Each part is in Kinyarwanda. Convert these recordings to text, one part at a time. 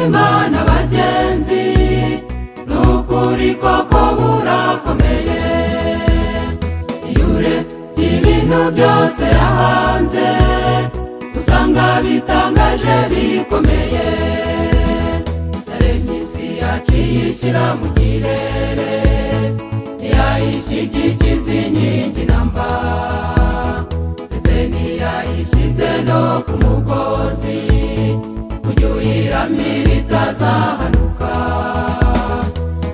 bw'Imana bagenzi, n'ukuri koko burakomeye. Iyo urebye ibintu byose yahanze, usanga bitangaje bikomeye. Yaremye isi yaciye ishyira mu kirere, ntiyayishyigikiza inkingi namba, ndetse ntiyayishyize no ku mugozi, ujye uyiramira itazahanuka.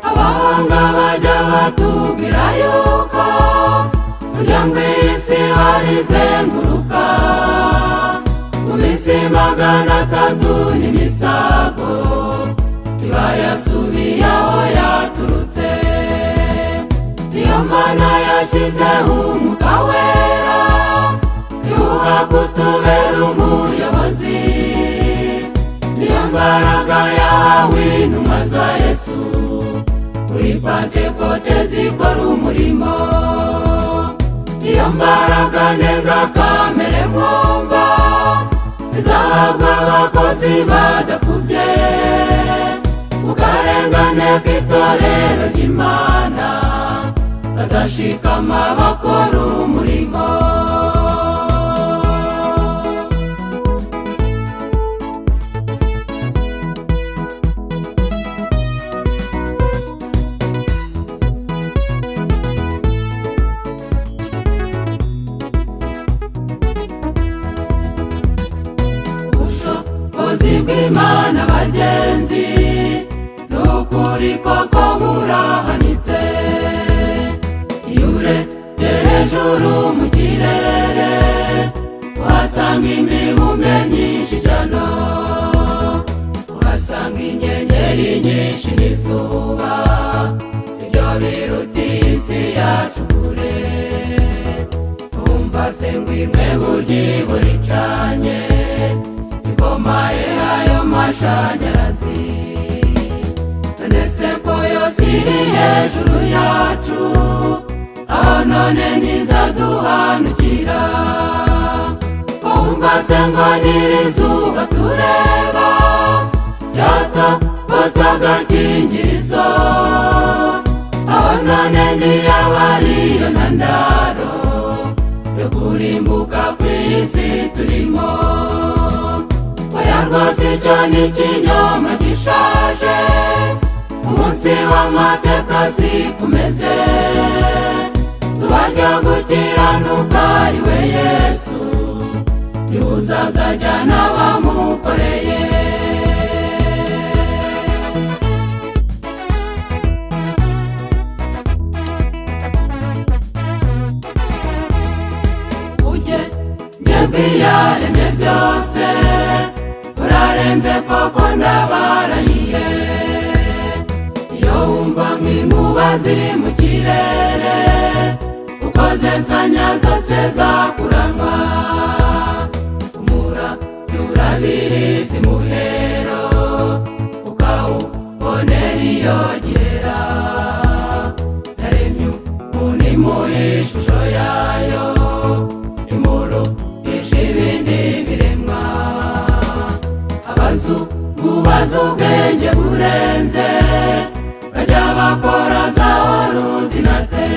Abahanga bajya batubwira yuko burya ngo iyi si warizenguruka mu minsi 300 n'imisago, iba yasubiye aho yaturutse. Niyo Mana yashyizeho Umwuka Wera, niwuha kutubera umuyobozi. Niyo mbaraga yahawe intumwa za Yesu, kuri Pentekote zikora umurimo. Niyo mbaraga ndengakamere mwumva, izahabwa abakozi badapfubye, mukarengane k'itorero ry'Imana, bazashikama bakora umurimo. Ubushobozi bw'Imana bagenzi, n'ukuri koko burahanitse. Iyo urebye hejuru mu kirere, uhasanga imibumbe myinshi cyane, uhasanga inyenyeri nyinshi n'izuba, ibyo biruta isi yacu kure. Umva se ngo imwe burya ihora icanye, ivomaye ayo mashanyarazi. None se ko yose iri hejuru yacu, aho none ntizaduhanukira? Ko wumva se ngo nyir'izuba tureba, yatobotse agakingirizo, aho none ntiyaba ariyo ntandaro yo kurimbuka kw'isi turimo. Oya rwose icyo ni ikinyoma gishaje, umunsi w'amateka sikumeze. Zuba ryo gukiranuka ari we Yesu, niwe uzazajyana abamukoreye. Ujye mwebwe iyaremye byose, urarenze koko ndabarahiye. Iyo wumva nk'inkuba ziri mu kirere, ukoze nsanya zose zakuranywa. Urabiriza imuhero, ukawubonera iyo gihera. Yaremye umuntu imuha ishusho yayo, imurutisha ibindi biremwa. Abazungu bazi ubwenge burenze, bajya bakora za orudinate,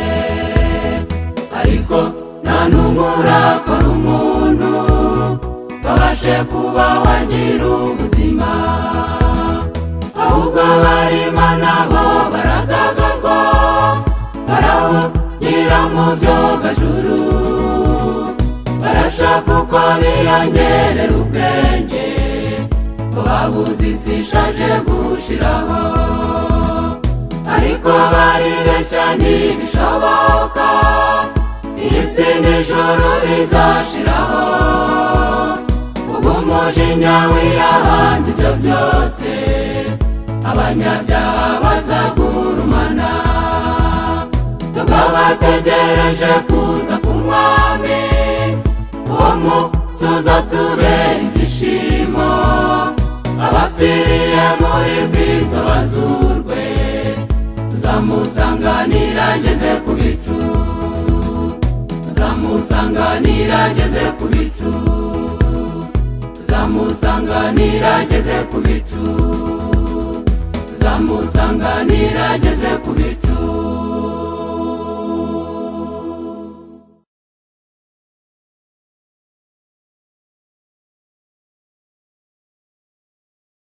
ariko nta n'umwe urakora umuntu babashe kuba wagira ubuzima. Ahubwo abarima nabo baratagazwa, barahugira mu byogajuru, barashaka uko biyongerera ubwenge, ngo babuze isi ishaje gushiraho. Ariko baribeshya ntibishoboka, iyi si n'ijuru bizashiraho. Umujinya wiyahanze ibyo byose, abanyabyaha bazagurumana. Tubwo bategereje kuza k'Umwami, uwo munsi uzatubera ibyishimo. Abapfiriye muri Kristo bazurwe, tuzamusanganira ageze ku bicu, tuzamusanganira ageze ku bicu, tuzamusanganira ageze ku bicu. azamusanganira ageze ku bicu.